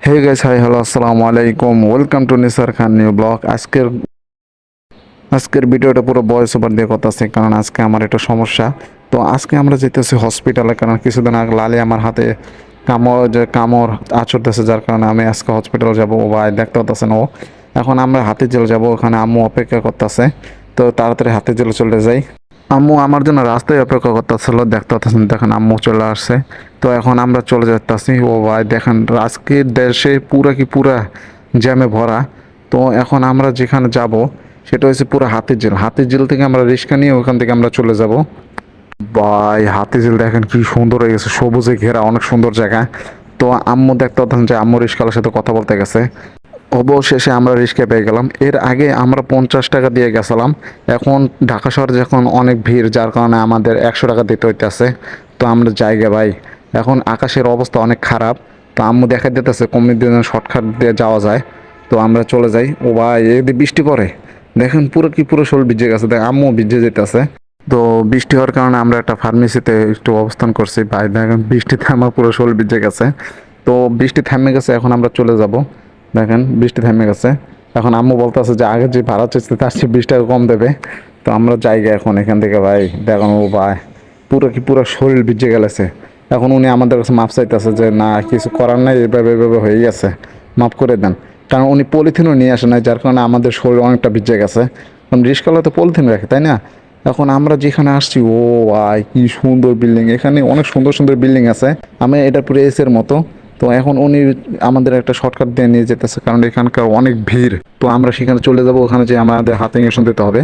Hey guys, hi hello, আসসালামু আলাইকুম। Welcome to Nisar Khan new blog. আজকের ভিডিওটা পুরো ভয়েস ওভার দিয়ে কথা আছে, কারণ আজকে আমার একটা সমস্যা। তো আজকে আমরা যেতেছি হসপিটালে, কারণ কিছুদিন আগে লালি আমার হাতে কামড় আঁচড়তেছে, যার কারণে আমি আজকে হসপিটাল যাবো। ও ভাই দেখতে পাচ্ছেন, ও এখন আমরা হাতির জেল যাবো, ওখানে আম্মু অপেক্ষা করতেছে। তো তাড়াতাড়ি হাতির জেলে চলে যাই। আম্মু আমার জন্য রাস্তায় অপেক্ষা করতেছিল, দেখতে পাচ্ছেন, দেখেন আম্মু চলে আসছে। তো এখন আমরা চলে যাচ্ছি। ও ভাই দেখেন, আজকে দেশে পুরা জ্যামে ভরা। তো এখন আমরা যেখানে যাব সেটা হচ্ছে পুরো হাতির ঝিল। হাতির ঝিল থেকে আমরা রিক্সা নিয়ে ওখান থেকে আমরা চলে যাব। ভাই হাতির ঝিল দেখেন কি সুন্দর হয়ে গেছে, সবুজে ঘেরা, অনেক সুন্দর জায়গা। তো আম্মু দেখতে পাচ্ছেন যে আম্মু রিক্সাওয়ালার সাথে কথা বলতে গেছে। অবশেষে আমরা রিক্সা পেয়ে গেলাম। এর আগে আমরা 50 টাকা দিয়ে গেছিলাম। এখন ঢাকা শহরে যখন অনেক ভিড়, যার কারণে আমাদের 100 টাকা দিতে হইতেছে। তো আমরা জায়গা ভাই, এখন আকাশের অবস্থা অনেক খারাপ। তো আম্মু দেখা দিতেছে কমিয়ে দিন শর্টকাট দিয়ে যাওয়া যায়। তো আমরা চলে যাই। ও ভাই এদিকে বৃষ্টি পড়ে, দেখেন পুরো শোল ভিজে গেছে, দেখ আম্মু ভিজে যেতেছে। তো বৃষ্টি হওয়ার কারণে আমরা একটা ফার্মেসিতে একটু অবস্থান করছি। ভাই দেখেন বৃষ্টিতে আমার পুরো শোল ভিজে গেছে। তো বৃষ্টি থেমে গেছে, এখন আমরা চলে যাব। দেখেন বৃষ্টি থেমে গেছে। এখন আম্মু বলতেছে যে আগে যে ভাড়া চেয়েছে তার চেয়ে 20 টাকা কম দেবে। তো আমরা জায়গা এখন এখান থেকে ভাই দেখুন, ও ভাই পুরো শরীর ভিজে গেলেছে। এখন উনি আমাদের কাছে মাপ চাইতেছে যে না কিছু করার নাই, এভাবে হয়ে গেছে, মাফ করে দেন। কারণ উনি পলিথিনও নিয়ে আসে নাই, যার কারণে আমাদের শরীর অনেকটা ভিজে গেছে। কারণ রিস্কালা তো পলিথিন রাখে, তাই না? এখন আমরা যেখানে আসছি, ও ভাই কি সুন্দর বিল্ডিং, এখানে অনেক সুন্দর সুন্দর বিল্ডিং আছে। আমি এটা পুরো এসের মতো। তো এখন উনি আমাদের একটা শর্টকাট দিয়ে নিয়ে যেতেছে, কারণ এখানকার অনেক ভিড়। তো আমরা সেখানে চলে যাব, ওখানে যে আমাদের হাতে ইঞ্জেকশন দিতে হবে।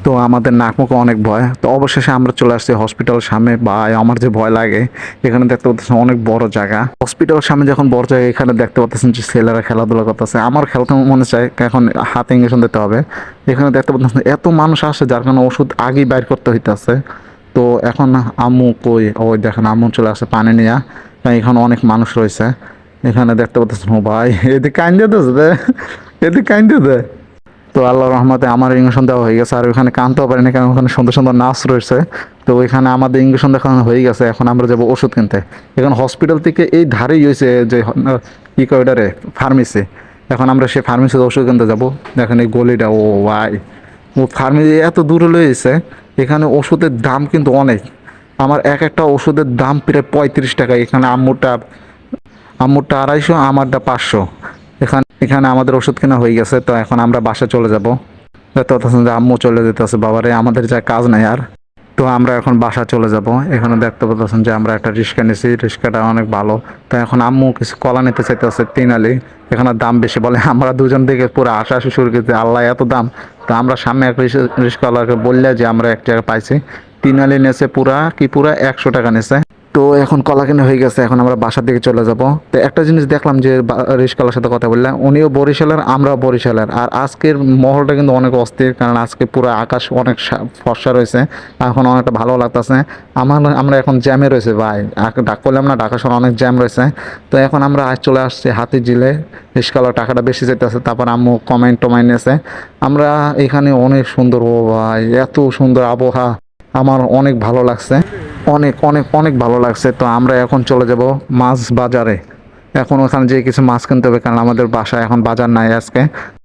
তো আমাদের নাক মুখে অনেক ভয়। তো অবশেষে আমরা চলে আসছি হসপিটালের সামনে। বা আমার যে ভয় লাগে, এখানে দেখতে পাচ্ছেন অনেক বড় জায়গা। হসপিটালের সামনে যখন বড় জায়গা, এখানে দেখতে পাচ্ছেন যে ছেলেরা খেলাধুলা করতেছে। আমার খেলতে মনে চায়, এখন হাতে ইঞ্জেকশন দিতে হবে। এখানে দেখতে পাচ্ছেন এত মানুষ আসে, যার কারণে ওষুধ আগেই বাইর করতে হইতেছে। তো এখন আম্মু কই, ওই দেখেন আম্মু চলে আসে পানি নিয়ে। এখানে অনেক মানুষ রয়েছে। এখানে দেখতে পাচ্ছেন, ও ভাই এদিকে কাইন্দে দে, এদিকে কাইন্দে দে। তো আল্লাহর রহমতে আমার ইঞ্জেকশন দেওয়া হয়ে গেছে। আর ওখানে কানতেও পারি না, কারণ ওখানে সুন্দর সুন্দর নাচ রয়েছে। তো ওইখানে আমাদের ইঞ্জেকশন দেখানো হয়ে গেছে। এখন আমরা যাবো ওষুধ কিনতে। এখন হসপিটাল থেকে এই ধারেই হয়েছে যে কি কয় ওটারে, ফার্মেসি। এখন আমরা সেই ফার্মেসিতে ওষুধ কিনতে যাবো। দেখেন এই গলিটা, ও ভাই ও ফার্মেসি এত দূরে লয়েছে। এখানে ওষুধের দাম কিন্তু অনেক। আমার একটা ওষুধের দাম প্রায় 35 টাকা। এখানে আম্মুরটা 250, আমারটা 500। এখানে আমাদের ওষুধ কেনা হয়ে গেছে। তো এখন আমরা বাসা চলে যাব। দেখতে পাচ্ছেন যে আম্মু চলে যেতেছে, বাবারে আমাদের যা কাজ নাই আর। তো আমরা এখন বাসা চলে যাব। এখানে দেখতে পাচ্ছেন যে আমরা একটা রিক্সা নিয়েছি, রিক্সাটা অনেক ভালো। তো এখন আম্মু কিছু কলা নিতে চাইতেছে 3 আলি। এখানে দাম বেশি বলে, আমরা দুজন দিকে পুরো হাসাহাসি শুরু করেছি, আল্লাহ এত দাম। তো আমরা সামনে এক রিক্সাওয়ালাকে বললে যে আমরা এক জায়গায় পাইছি। 3 আলি নিয়েছে, পুরা 100 টাকা নিয়েছে। তো এখন কলা কিনে হয়ে গেছে, এখন আমরা বাসার দিকে চলে যাব। তো একটা জিনিস দেখলাম যে রিস্কালার সাথে কথা বললাম, উনিও বরিশালের, আমরাও বরিশালের। আর আজকের মহলটা কিন্তু অনেক অস্থির, কারণ আজকে পুরো আকাশ অনেক ফর্সা রয়েছে। এখন অনেকটা ভালো লাগতেছে। আমরা এখন জ্যামে রয়েছে ভাই, ডাক করলাম না, ঢাকা শহরে অনেক জ্যাম রয়েছে। তো এখন আমরা আজ চলে আসছি হাতির ঝিলে। রিস্কালার টাকাটা বেশি যেতেছে, তারপর আম্মু টমাইন নিয়েছে। আমরা এখানে অনেক সুন্দর, ও ভাই এত সুন্দর আবহাওয়া, আমার অনেক ভালো লাগছে। অনেক অনেক অনেক ভালো লাগছে। তো আমরা এখন চলে যাব মাছ বাজারে। এখন ওখানে যেয়ে কিছু মাছ কিনতে হবে, কারণ আমাদের বাসায় এখন বাজার নাই আজকে।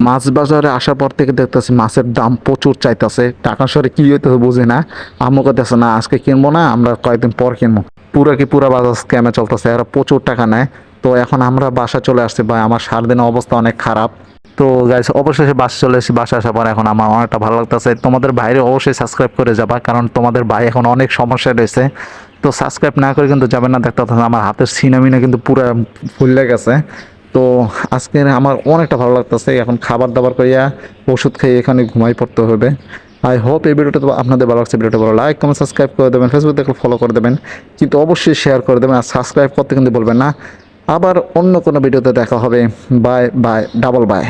মাছ বাজারে আসার পর থেকে দেখতেছি মাছের দাম প্রচুর চাইতেছে। টাকা সরে কি হইতেছে বুঝি না। আম্মু কাছে না আজকে কিনবো না, আমরা কয়েকদিন পর কিনবো। পুরা বাজার স্ক্যামে চলতেছে, এরা প্রচুর টাকা নেয়। তো এখন আমরা বাসা চলে আসছি ভাই, আমার সারাদিনের অবস্থা অনেক খারাপ। তো গাইস অবশেষে বাসা চলে এসেছি। বাসা আসার পর এখন আমার অনেকটা ভালো লাগতেছে। তোমাদের বাইরে অবশ্যই সাবস্ক্রাইব করে যাবা, কারণ তোমাদের ভাই এখন অনেক সমস্যায় রয়েছে। তো সাবস্ক্রাইব না করে কিন্তু যাবেন না। দেখতে পাচ্ছেন আমার হাতের সিনামিনা কিন্তু পুরো ফুলে গেছে। তো আজকে আমার অনেকটা ভালো লাগতেছে। এখন খাবার দাবার করিয়া ওষুধ খেয়ে এখানে ঘুমাই পড়তে হবে। আই হোপ এই ভিডিওটা তো আপনাদের ভালো লাগছে। ভিডিওটা ভালো লাইক কমেন্ট সাবস্ক্রাইব করে দেবেন, ফেসবুক দেখলে ফলো করে দেবেন, কিন্তু অবশ্যই শেয়ার করে দেবেন। আর সাবস্ক্রাইব করতে কিন্তু বলবেন না। আবার অন্য কোনো ভিডিওতে দেখা হবে। Bye bye, double by.